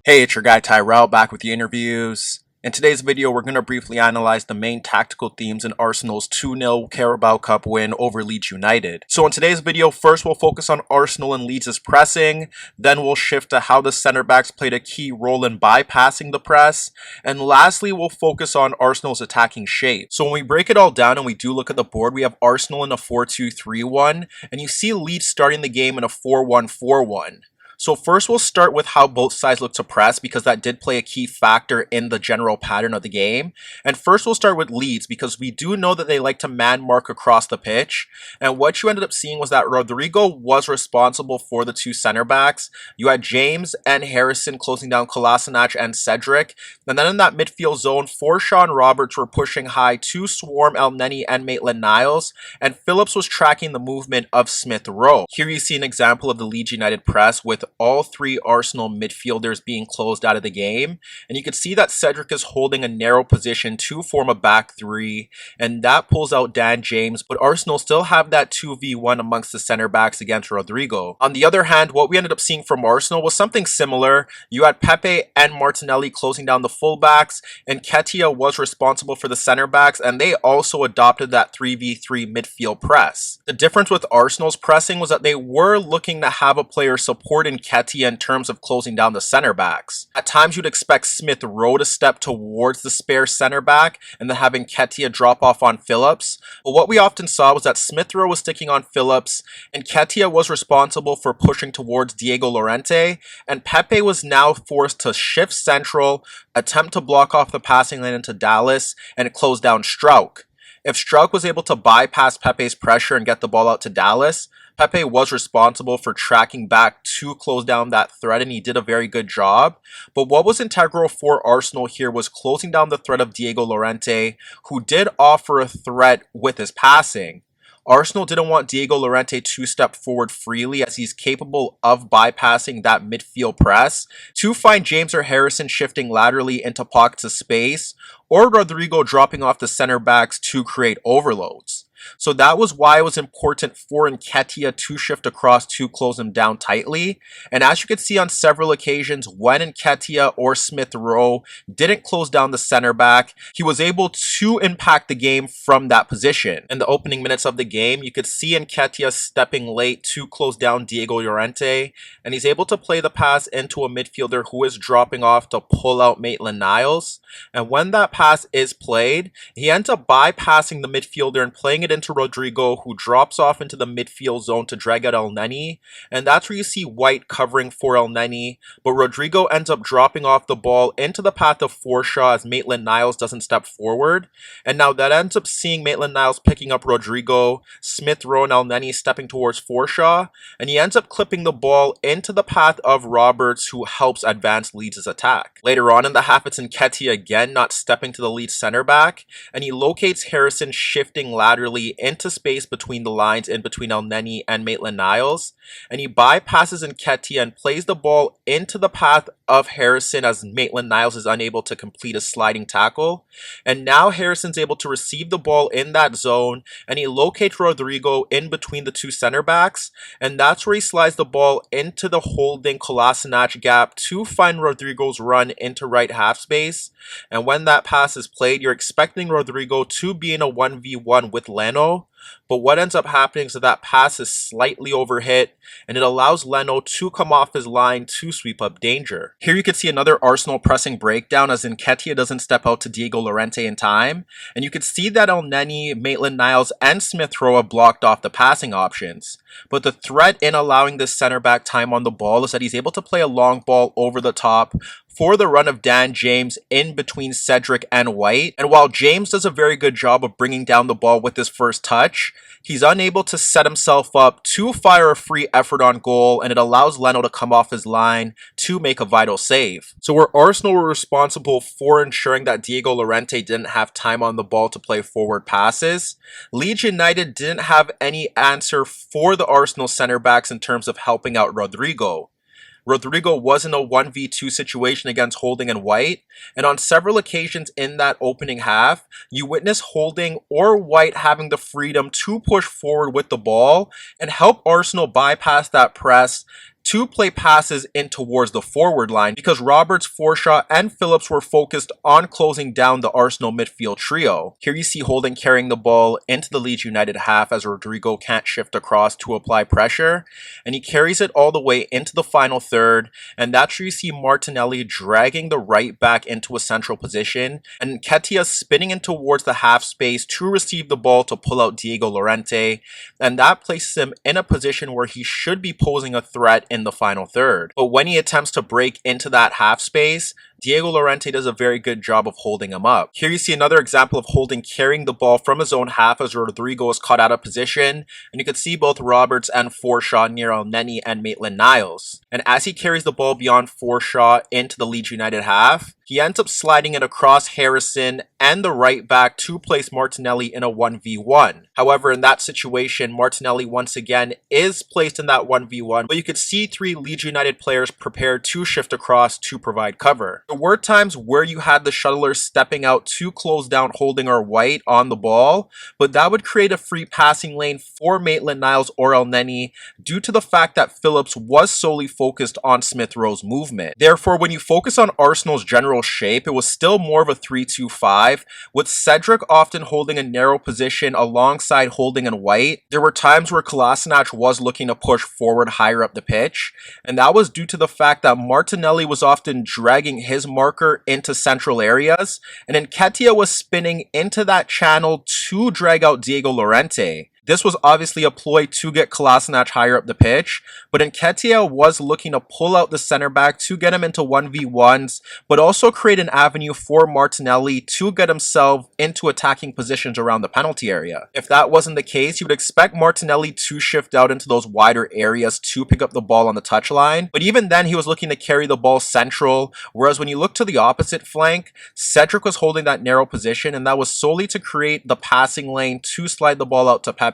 Hey, it's your guy Tyrrell back with the interviews. In today's video, we're going to briefly analyze the main tactical themes in Arsenal's 2-0 Carabao Cup win over Leeds United. So in today's video, first we'll focus on Arsenal and Leeds' pressing, then we'll shift to how the center backs played a key role in bypassing the press, and lastly we'll focus on Arsenal's attacking shape. So when we break it all down and we do look at the board, we have Arsenal in a 4-2-3-1, and you see Leeds starting the game in a 4-1-4-1. So first we'll start with how both sides look to press because that did play a key factor in the general pattern of the game. And first we'll start with Leeds because we do know that they like to man mark across the pitch. And what you ended up seeing was that Rodrigo was responsible for the two center backs. You had James and Harrison closing down Kolasinac and Cedric. And then in that midfield zone, Forshaw and Roberts were pushing high to swarm Elneny and Maitland-Niles. And Phillips was tracking the movement of Smith Rowe. Here you see an example of the Leeds United press with all three Arsenal midfielders being closed out of the game. And you can see that Cedric is holding a narrow position to form a back three, and that pulls out Dan James, but Arsenal still have that 2v1 amongst the center backs against Rodrigo. On the other hand, what we ended up seeing from Arsenal was something similar. You had Pepe and Martinelli closing down the fullbacks, and Nketiah was responsible for the center backs, and they also adopted that 3v3 midfield press. The difference with Arsenal's pressing was that they were looking to have a player support Nketiah in terms of closing down the center backs. At times you'd expect Smith Rowe to step towards the spare center back and then having Nketiah drop off on Phillips. But what we often saw was that Smith Rowe was sticking on Phillips, and Nketiah was responsible for pushing towards Diego Llorente, and Pepe was now forced to shift central, attempt to block off the passing lane into Dallas, and close down Struijk. If Struijk was able to bypass Pepe's pressure and get the ball out to Dallas, Pepe was responsible for tracking back to close down that threat, and he did a very good job. But what was integral for Arsenal here was closing down the threat of Diego Llorente, who did offer a threat with his passing. Arsenal didn't want Diego Llorente to step forward freely as he's capable of bypassing that midfield press to find James or Harrison shifting laterally into pockets of space, or Rodrigo dropping off the center backs to create overloads. So that was why it was important for Nketiah to shift across to close him down tightly. And as you can see on several occasions, when Nketiah or Smith Rowe didn't close down the center back, he was able to impact the game from that position. In the opening minutes of the game, you could see Nketiah stepping late to close down Diego Llorente, and he's able to play the pass into a midfielder who is dropping off to pull out Maitland-Niles. And when that pass is played, he ends up bypassing the midfielder and playing it into Rodrigo, who drops off into the midfield zone to drag out Elneny, and that's where you see White covering for Elneny, but Rodrigo ends up dropping off the ball into the path of Forshaw as Maitland-Niles doesn't step forward, and now that ends up seeing Maitland-Niles picking up Rodrigo, Smith Rowe and Elneny stepping towards Forshaw, and he ends up clipping the ball into the path of Roberts, who helps advance Leeds' attack. Later on in the half, it's Nketiah again not stepping to the Leeds center back, and he locates Harrison shifting laterally into space between the lines in between Elneny and Maitland-Niles, and he bypasses Nketiah and plays the ball into the path of Harrison as Maitland-Niles is unable to complete a sliding tackle. And now Harrison's able to receive the ball in that zone, and he locates Rodrigo in between the two center backs, and that's where he slides the ball into the holding Kolasinac gap to find Rodrigo's run into right half space. And when that pass is played, you're expecting Rodrigo to be in a 1v1 with Leno, but what ends up happening is that pass is slightly overhit, and it allows Leno to come off his line to sweep up danger. Here you can see another Arsenal pressing breakdown as Nketiah doesn't step out to Diego Llorente in time, and you can see that Elneny, Maitland-Niles, and Smith Rowe have blocked off the passing options. But the threat in allowing this center back time on the ball is that he's able to play a long ball over the top for the run of Dan James in between Cedric and White. And while James does a very good job of bringing down the ball with his first touch, he's unable to set himself up to fire a free effort on goal, and it allows Leno to come off his line to make a vital save. So where Arsenal were responsible for ensuring that Diego Llorente didn't have time on the ball to play forward passes, Leeds United didn't have any answer for the Arsenal center backs in terms of helping out Rodrigo. Rodrigo was in a 1v2 situation against Holding and White, and on several occasions in that opening half, you witness Holding or White having the freedom to push forward with the ball and help Arsenal bypass that press to play passes in towards the forward line because Roberts, Forshaw, and Phillips were focused on closing down the Arsenal midfield trio. Here you see Holding carrying the ball into the Leeds United half as Rodrigo can't shift across to apply pressure, and he carries it all the way into the final third, and that's where you see Martinelli dragging the right back into a central position, and Nketiah spinning in towards the half space to receive the ball to pull out Diego Llorente, and that places him in a position where he should be posing a threat in the final third. But when he attempts to break into that half space, Diego Llorente does a very good job of holding him up. Here you see another example of Holding carrying the ball from his own half as Rodrigo is caught out of position, and you can see both Roberts and Forshaw near Elneny and Maitland-Niles. And as he carries the ball beyond Forshaw into the Leeds United half, he ends up sliding it across Harrison and the right back to place Martinelli in a 1v1. However, in that situation, Martinelli once again is placed in that 1v1, but you could see 3 Leeds United players prepared to shift across to provide cover. There were times where you had the shuttlers stepping out to close down Holding or White on the ball, but that would create a free passing lane for Maitland-Niles or Elneny due to the fact that Phillips was solely focused on Smith Rowe's movement. Therefore, when you focus on Arsenal's general shape, it was still more of a 3-2-5, with Cedric often holding a narrow position alongside Holding and White. There were times where Kolasinac was looking to push forward higher up the pitch, and that was due to the fact that Martinelli was often dragging his marker into central areas, and Nketiah was spinning into that channel to drag out Diego Llorente. This was obviously a ploy to get Kolasinac higher up the pitch, but Nketiah was looking to pull out the center back to get him into 1v1s, but also create an avenue for Martinelli to get himself into attacking positions around the penalty area. If that wasn't the case, you would expect Martinelli to shift out into those wider areas to pick up the ball on the touchline, but even then he was looking to carry the ball central, whereas when you look to the opposite flank, Cedric was holding that narrow position, and that was solely to create the passing lane to slide the ball out to Pepe.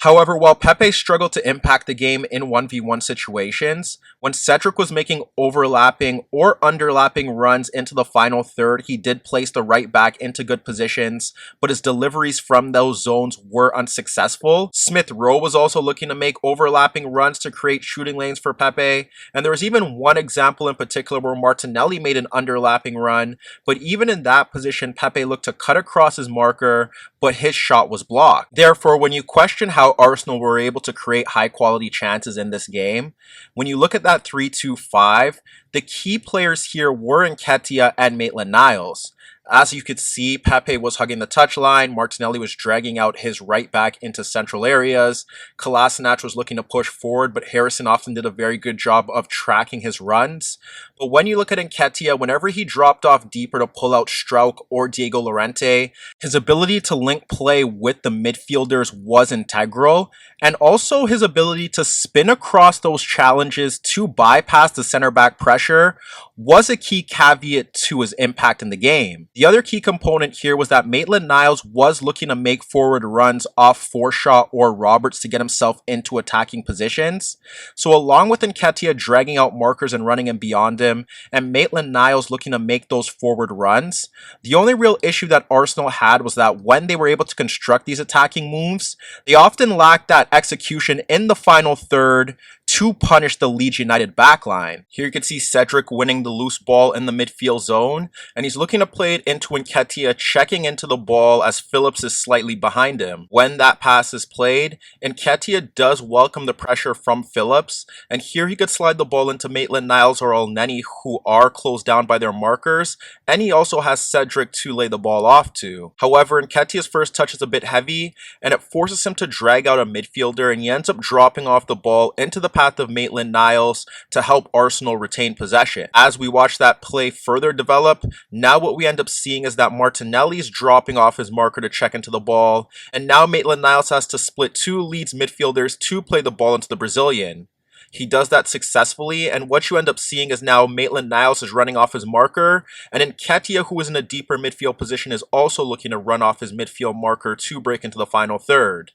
However, while Pepe struggled to impact the game in 1v1 situations, when Cedric was making overlapping or underlapping runs into the final third, he did place the right back into good positions, but his deliveries from those zones were unsuccessful. Smith Rowe was also looking to make overlapping runs to create shooting lanes for Pepe, and there was even one example in particular where Martinelli made an underlapping run, but even in that position, Pepe looked to cut across his marker, but his shot was blocked. Therefore, when you question how Arsenal were able to create high quality chances in this game, when you look at that 3-2-5, the key players here were Nketiah and Maitland-Niles. As you could see, Pepe was hugging the touchline, Martinelli was dragging out his right back into central areas, Kolasinac was looking to push forward, but Harrison often did a very good job of tracking his runs. But when you look at Nketiah, whenever he dropped off deeper to pull out Struijk or Diego Llorente, his ability to link play with the midfielders was integral, and also his ability to spin across those challenges to bypass the center back pressure was a key caveat to his impact in the game. The other key component here was that Maitland-Niles was looking to make forward runs off Forshaw or Roberts to get himself into attacking positions. So along with Nketiah dragging out markers and running in beyond him, and Maitland-Niles looking to make those forward runs, the only real issue that Arsenal had was that when they were able to construct these attacking moves, they often lacked that execution in the final third to punish the Leeds United backline. Here you can see Cedric winning the loose ball in the midfield zone, and he's looking to play it into Nketiah, checking into the ball as Phillips is slightly behind him. When that pass is played, Nketiah does welcome the pressure from Phillips, and here he could slide the ball into Maitland-Niles or Elneny, who are closed down by their markers, and he also has Cedric to lay the ball off to. However, Nketiah's first touch is a bit heavy, and it forces him to drag out a midfielder, and he ends up dropping off the ball into the path of Maitland-Niles to help Arsenal retain possession. As we watch that play further develop, now what we end up seeing is that Martinelli's dropping off his marker to check into the ball, and now Maitland-Niles has to split two Leeds midfielders to play the ball into the Brazilian. He does that successfully, and what you end up seeing is now Maitland-Niles is running off his marker, and Nketiah, who is in a deeper midfield position, is also looking to run off his midfield marker to break into the final third.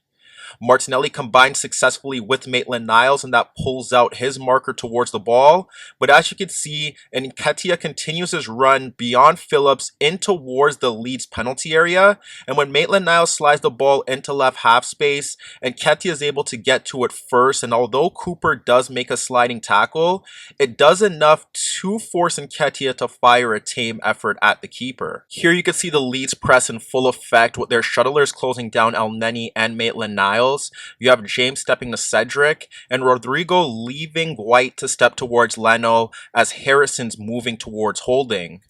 Martinelli combines successfully with Maitland-Niles, and that pulls out his marker towards the ball. But as you can see, Nketiah continues his run beyond Phillips in towards the Leeds penalty area. And when Maitland-Niles slides the ball into left half space, Nketiah is able to get to it first. And although Cooper does make a sliding tackle, it does enough to force Nketiah to fire a tame effort at the keeper. Here you can see the Leeds press in full effect with their shuttlers closing down Elneny and Maitland-Niles. You have James stepping to Cedric, and Rodrigo leaving White to step towards Leno as Harrison's moving towards Holding.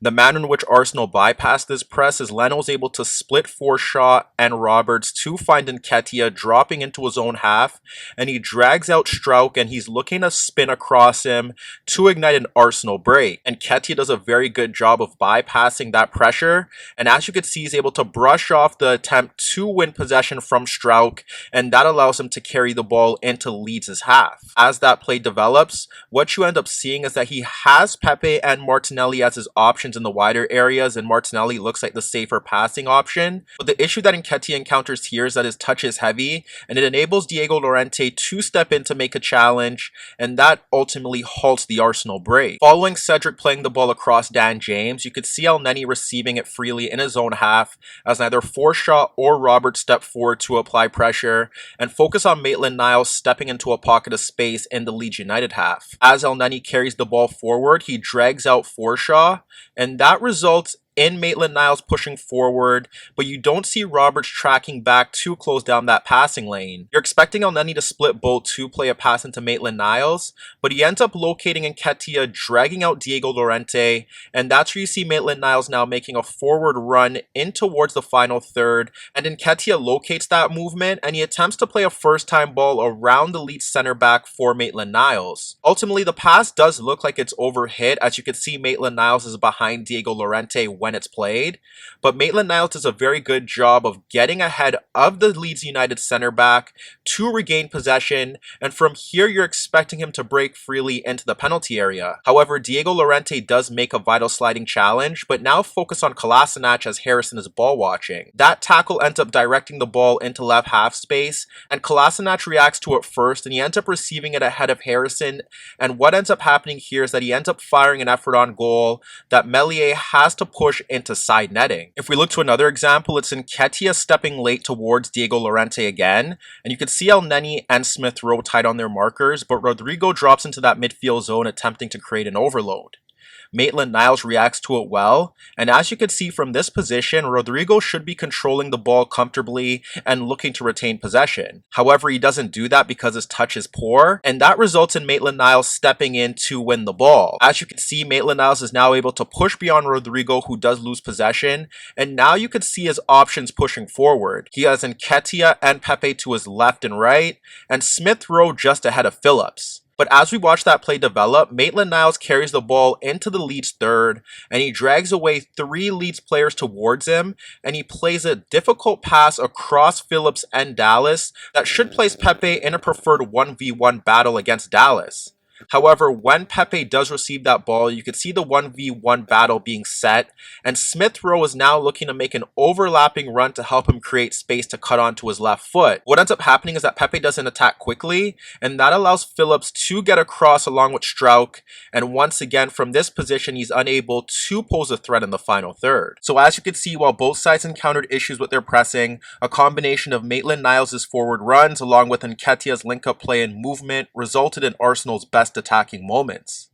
The manner in which Arsenal bypassed this press is Leno's able to split Forshaw and Roberts to find Nketiah dropping into his own half, and he drags out Struijk and he's looking to spin across him to ignite an Arsenal break. And Nketiah does a very good job of bypassing that pressure, and as you can see, he's able to brush off the attempt to win possession from Struijk, and that allows him to carry the ball into Leeds' half. As that play develops, what you end up seeing is that he has Pepe and Martinelli as his options in the wider areas, and Martinelli looks like the safer passing option. But the issue that Nketiah encounters here is that his touch is heavy, and it enables Diego Llorente to step in to make a challenge, and that ultimately halts the Arsenal break. Following Cedric playing the ball across Dan James, you could see Elneny receiving it freely in his own half, as neither Forshaw or Roberts step forward to apply pressure, and focus on Maitland-Niles stepping into a pocket of space in the Leeds United half. As Elneny carries the ball forward, he drags out Forshaw, and that results in Maitland-Niles pushing forward, but you don't see Roberts tracking back to close down that passing lane. You're expecting Elneny to split both to play a pass into Maitland-Niles, but he ends up locating Nketiah, dragging out Diego Llorente, and that's where you see Maitland-Niles now making a forward run in towards the final third, and Nketiah locates that movement, and he attempts to play a first-time ball around the Leeds center back for Maitland-Niles. Ultimately, the pass does look like it's overhit, as you can see Maitland-Niles is behind Diego Llorente when it's played, but Maitland-Niles does a very good job of getting ahead of the Leeds United center back to regain possession, and from here you're expecting him to break freely into the penalty area. However, Diego Llorente does make a vital sliding challenge, but now focus on Kolasinac as Harrison is ball watching. That tackle ends up directing the ball into left half space, and Kolasinac reacts to it first, and he ends up receiving it ahead of Harrison, and what ends up happening here is that he ends up firing an effort on goal that Meslier has to push into side netting. If we look to another example, it's Nketiah stepping late towards Diego Llorente again, and you can see Elneny and Smith Rowe tied on their markers, but Rodrigo drops into that midfield zone attempting to create an overload. Maitland-Niles reacts to it well, and as you can see from this position, Rodrigo should be controlling the ball comfortably and looking to retain possession. However, he doesn't do that because his touch is poor, and that results in Maitland-Niles stepping in to win the ball. As you can see, Maitland-Niles is now able to push beyond Rodrigo, who does lose possession, and now you can see his options pushing forward. He has Nketiah and Pepe to his left and right, and Smith Rowe just ahead of Phillips. But as we watch that play develop, Maitland-Niles carries the ball into the Leeds third, and he drags away 3 Leeds players towards him, and he plays a difficult pass across Phillips and Dallas that should place Pepe in a preferred 1v1 battle against Dallas. However, when Pepe does receive that ball, you can see the 1v1 battle being set, and Smith Rowe is now looking to make an overlapping run to help him create space to cut onto his left foot. What ends up happening is that Pepe doesn't attack quickly, and that allows Phillips to get across along with Struijk, and once again from this position he's unable to pose a threat in the final third. So as you can see, while both sides encountered issues with their pressing, a combination of Maitland-Niles' forward runs along with Nketiah's link-up play and movement resulted in Arsenal's best attacking moments.